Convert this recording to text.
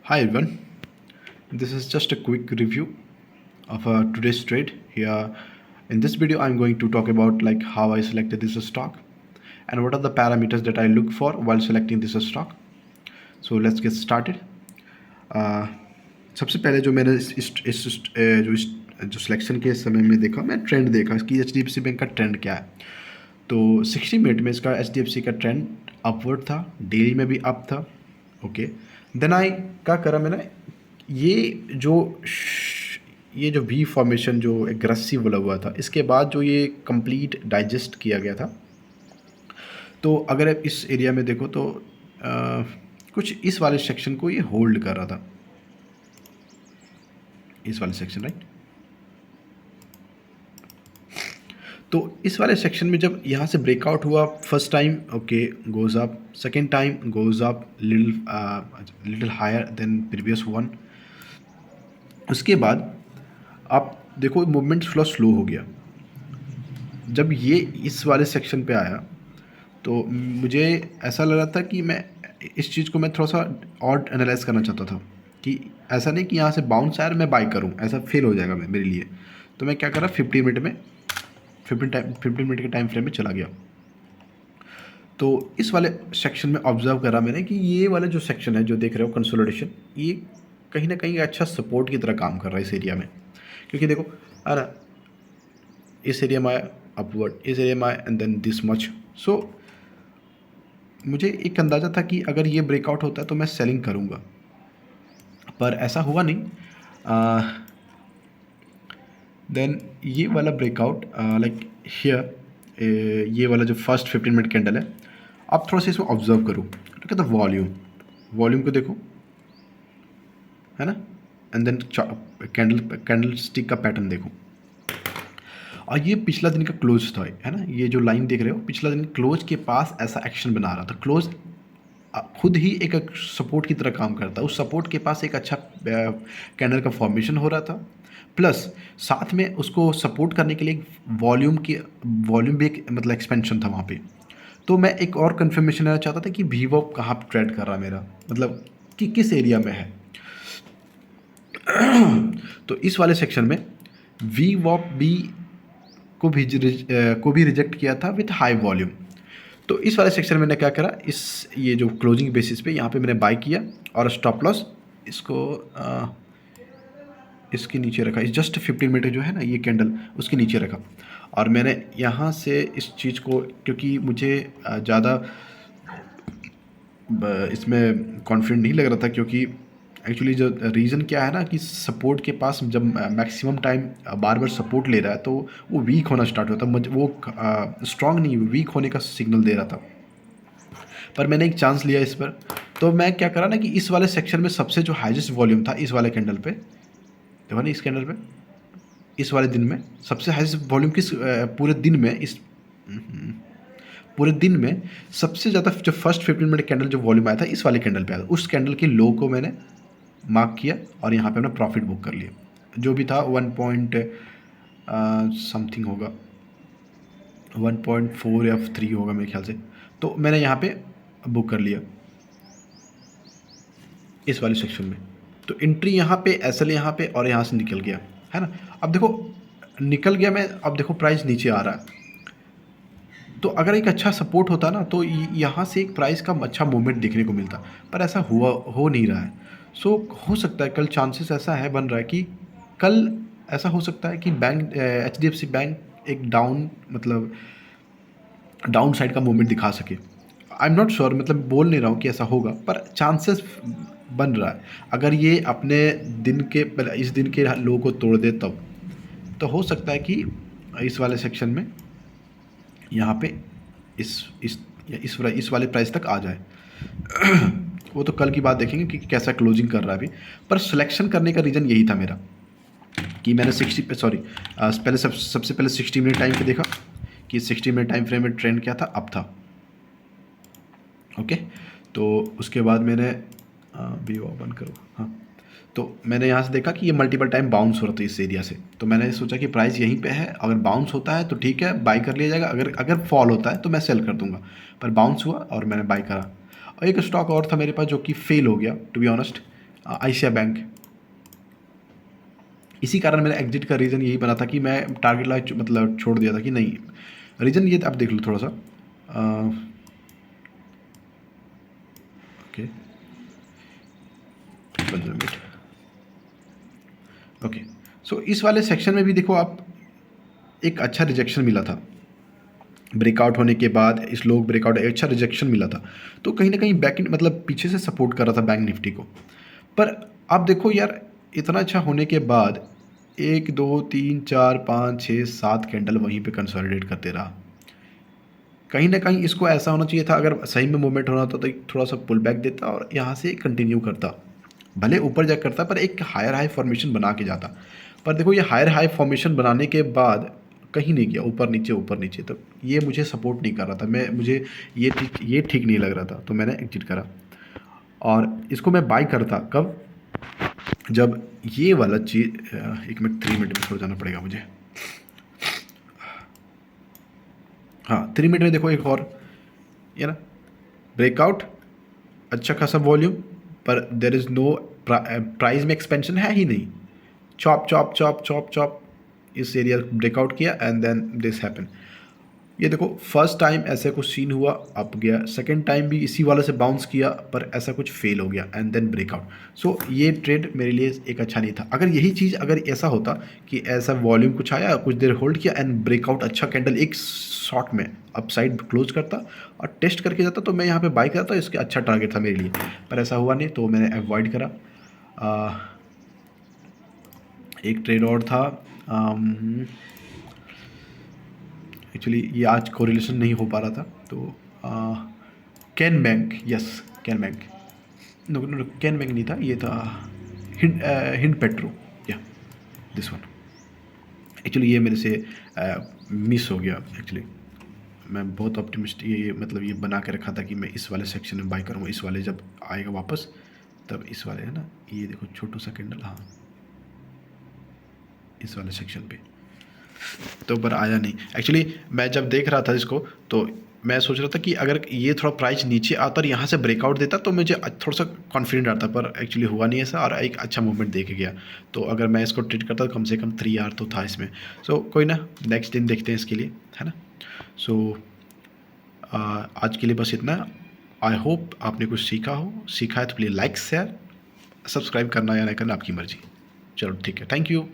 Hi everyone, this is just a quick review of today's trade. Here in this video I'm going to talk about like how I selected this stock and what are the parameters that I look for while selecting this stock. So let's get started. uh, सबसे पहले जो मैंने जो selection के समय में देखा, मैं ट्रेंड देखा कि HDFC बैंक का ट्रेंड क्या है। तो 60 मिनट में इसका HDFC का ट्रेंड अपवर्ड था, डेली में भी अप था। ओके, देन आई क्या करा मैंने, ये जो वी फॉर्मेशन जो एग्रेसिव वाला हुआ था, इसके बाद जो ये कंप्लीट डाइजेस्ट किया गया था। तो अगर आप इस एरिया में देखो तो कुछ इस वाले सेक्शन को ये होल्ड कर रहा था, इस वाले सेक्शन, राइट। तो इस वाले सेक्शन में जब यहाँ से ब्रेकआउट हुआ first time, okay, goes up, second time goes up little higher than previous one. उसके बाद आप देखो मूवमेंट स्लो हो गया। जब ये इस वाले सेक्शन पे आया तो मुझे ऐसा लग रहा था कि मैं इस चीज़ को मैं थोड़ा सा और एनालाइज करना चाहता था कि ऐसा नहीं कि यहाँ से बाउंस आया मैं बाई करूँ, ऐसा फेल हो जाएगा मेरे लिए। तो मैं क्या करा, 15 मिनट के टाइम फ्रेम में चला गया। तो इस वाले सेक्शन में ऑब्जर्व करा मैंने कि ये वाला जो सेक्शन है जो देख रहे हो कंसोलिडेशन, ये कहीं ना कहीं अच्छा सपोर्ट की तरह काम कर रहा है इस एरिया में। क्योंकि देखो ना, इस एरिया में आया अपवर्ड, इस एरिया में आया एंड देन दिस मच। सो मुझे एक अंदाज़ा था कि अगर ये ब्रेकआउट होता है तो मैं सेलिंग करूँगा, पर ऐसा हुआ नहीं। देन ये वाला ब्रेकआउट लाइक हियर, ये वाला जो फर्स्ट 15 मिनट कैंडल है, आप थोड़ा सा इसमें ऑब्जर्व करो। ठीक है, तो वॉल्यूम को देखो, है ना, एंड देन कैंडल स्टिक का पैटर्न देखो। और ये पिछला दिन का क्लोज था, है ना, ये जो लाइन देख रहे हो, पिछला दिन क्लोज के पास ऐसा एक्शन बना रहा था। क्लोज खुद ही एक सपोर्ट की तरह काम करता है, उस सपोर्ट के पास एक अच्छा कैंडल का फॉर्मेशन हो रहा था, प्लस साथ में उसको सपोर्ट करने के लिए वॉल्यूम भी एक मतलब एक्सपेंशन था वहाँ पे। तो मैं एक और कन्फर्मेशन लेना चाहता था कि वीवो कहाँ पर ट्रेड कर रहा है मेरा, मतलब कि किस एरिया में है। तो इस वाले सेक्शन में वीवॉप बी को भी रिजेक्ट किया था विथ हाई वॉल्यूम। तो इस वाले सेक्शन में मैंने क्या करा, ये जो क्लोजिंग बेसिस पे यहाँ पे मैंने बाय किया और स्टॉप लॉस इसको इसके नीचे रखा। इस जस्ट 15 मिनट जो है ना ये कैंडल, उसके नीचे रखा। और मैंने यहाँ से इस चीज़ को, क्योंकि मुझे ज़्यादा इसमें कॉन्फिडेंट नहीं लग रहा था, क्योंकि एक्चुअली जो रीज़न क्या है ना कि सपोर्ट के पास जब मैक्सिमम टाइम बार बार सपोर्ट ले रहा है तो वो वीक होना स्टार्ट होता है, मुझे वो स्ट्रांग नहीं, वीक होने का सिग्नल दे रहा था। पर मैंने एक चांस लिया इस पर। तो मैं क्या करा ना कि इस वाले सेक्शन में सबसे जो हाईएस्ट वॉल्यूम था इस वाले कैंडल पे, देखो ना, इस कैंडल पे इस वाले दिन में सबसे हाईएस्ट वॉल्यूम किस पूरे दिन में सबसे ज़्यादा जो फर्स्ट 15 मिनट कैंडल जो वॉल्यूम आया था इस वाले कैंडल पे आया था। उस कैंडल के लो को मैंने मार्क किया और यहाँ पे अपना प्रॉफिट बुक कर लिया, जो भी था 1 पॉइंट समथिंग होगा, 1.4 या 3 होगा मेरे ख्याल से। तो मैंने यहाँ पे बुक कर लिया इस वाले सेक्शन में। तो एंट्री यहाँ पे, एसएल यहाँ पे, और यहाँ से निकल गया, है ना। अब देखो निकल गया मैं, अब देखो प्राइस नीचे आ रहा है। तो अगर एक अच्छा सपोर्ट होता ना तो यहाँ से एक प्राइस का अच्छा मूवमेंट देखने को मिलता, पर ऐसा हो नहीं रहा है। सो हो सकता है कल चांसेस ऐसा है बन रहा है कि कल ऐसा हो सकता है कि बैंक HDFC बैंक एक मतलब डाउन साइड का मूवमेंट दिखा सके। आई एम नॉट श्योर, मतलब बोल नहीं रहा हूँ कि ऐसा होगा, पर चांसेस बन रहा है। अगर ये अपने इस दिन के लो को तोड़ दे तब तो हो सकता है कि इस वाले सेक्शन में यहाँ पे इस वाले प्राइस तक आ जाए। वो तो कल की बात देखेंगे कि कैसा क्लोजिंग कर रहा है अभी। पर सिलेक्शन करने का रीज़न यही था मेरा कि मैंने सबसे पहले 60 मिनट टाइम पे देखा कि 60 मिनट टाइम फ्रेम में ट्रेंड क्या था, अप था। ओके, तो उसके बाद मैंने भी बंद करो, हाँ। तो मैंने यहाँ से देखा कि ये मल्टीपल टाइम बाउंस हो रहा था इस एरिया से। तो मैंने सोचा कि प्राइस यहीं पे है, अगर बाउंस होता है तो ठीक है, बाई कर लिया जाएगा, अगर फॉल होता है तो मैं सेल कर दूंगा। पर बाउंस हुआ और मैंने बाई करा। और एक स्टॉक और था मेरे पास जो कि फेल हो गया, to be honest. ICICI bank. इसी कारण मेरा एग्जिट का रीज़न यही बना था कि मैं टारगेट लाइन मतलब छोड़ दिया था कि नहीं। रीज़न ये आप देख लो थोड़ा सा। Okay 15 minute. ओके सो इस वाले सेक्शन में भी देखो आप, एक अच्छा रिजेक्शन मिला था ब्रेकआउट होने के बाद। इस लोग ब्रेकआउट अच्छा रिजेक्शन मिला था, तो कहीं ना कहीं बैक मतलब पीछे से सपोर्ट कर रहा था बैंक निफ्टी को। पर आप देखो यार, इतना अच्छा होने के बाद 1 2 3 4 5 6 7 कैंडल वहीं पे कंसोलिडेट करते रहा। कहीं ना कहीं इसको ऐसा होना चाहिए था, अगर सही में मूवमेंट होना होता तो थोड़ा सा पुल बैक देता और यहाँ से कंटिन्यू करता, भले ऊपर जा करता पर एक हायर हाई फॉर्मेशन बना के जाता। पर देखो ये हायर हाई फॉर्मेशन बनाने के बाद कहीं नहीं किया, ऊपर नीचे, तो ये मुझे सपोर्ट नहीं कर रहा था। मुझे ये ठीक नहीं लग रहा था, तो मैंने एग्जिट करा। और इसको मैं बाई करता कब, जब ये वाला चीज़, 1 मिनट 3 मिनट में छोड़ जाना पड़ेगा मुझे। हाँ 3 मिनट में देखो एक और, ये ना ब्रेकआउट, अच्छा खासा वॉल्यूम, पर देर इज़ नो प्राइस में एक्सपेंशन है ही नहीं। Chop chop chop chop chop इस एरिया ब्रेकआउट किया एंड देन दिस हैपन। ये देखो फर्स्ट टाइम ऐसे कुछ सीन हुआ, अप गया, सेकंड टाइम भी इसी वाले से बाउंस किया पर ऐसा कुछ फेल हो गया एंड देन ब्रेकआउट। सो ये ट्रेड मेरे लिए एक अच्छा नहीं था। अगर यही चीज़ अगर ऐसा होता कि ऐसा वॉल्यूम कुछ आया, कुछ देर होल्ड किया एंड ब्रेकआउट, अच्छा कैंडल एक शॉट में अप साइड क्लोज करता और टेस्ट करके जाता, तो मैं यहाँ पे बाई करता, इसके अच्छा टारगेट था मेरे लिए। पर ऐसा हुआ नहीं, तो मैंने अवॉइड करा। एक ट्रेड और था, एक्चुअली ये आज कोरिलेशन नहीं हो पा रहा था, तो Can bank, yes Can bank, no no Can bank नहीं था, ये था हिंड पेट्रो, या दिस वन। एक्चुअली ये मेरे से मिस हो गया। एक्चुअली मैं बहुत ऑप्टिमिस्ट ये मतलब ये बना के रखा था कि मैं इस वाले सेक्शन में बाई करूँगा, इस वाले जब आएगा वापस तब, इस वाले है ना, ये देखो छोटू सा कैंडल, हाँ इस वाले सेक्शन पे, तो पर आया नहीं। एक्चुअली मैं जब देख रहा था इसको, तो मैं सोच रहा था कि अगर ये थोड़ा प्राइस नीचे आता और यहाँ से ब्रेकआउट देता तो मुझे थोड़ा सा कॉन्फिडेंट आता, पर एक्चुअली हुआ नहीं ऐसा और एक अच्छा मूवमेंट देके गया। तो अगर मैं इसको ट्रेड करता तो कम से कम 3 आवर तो था इसमें। सो कोई ना, नेक्स्ट दिन देखते हैं इसके लिए, है ना। सो आज के लिए बस इतना। आई होप आपने कुछ सीखा हो, सीखा है तो प्लीज़ लाइक शेयर सब्सक्राइब करना या नहीं करना आपकी मर्ज़ी। चलो ठीक है, थैंक यू।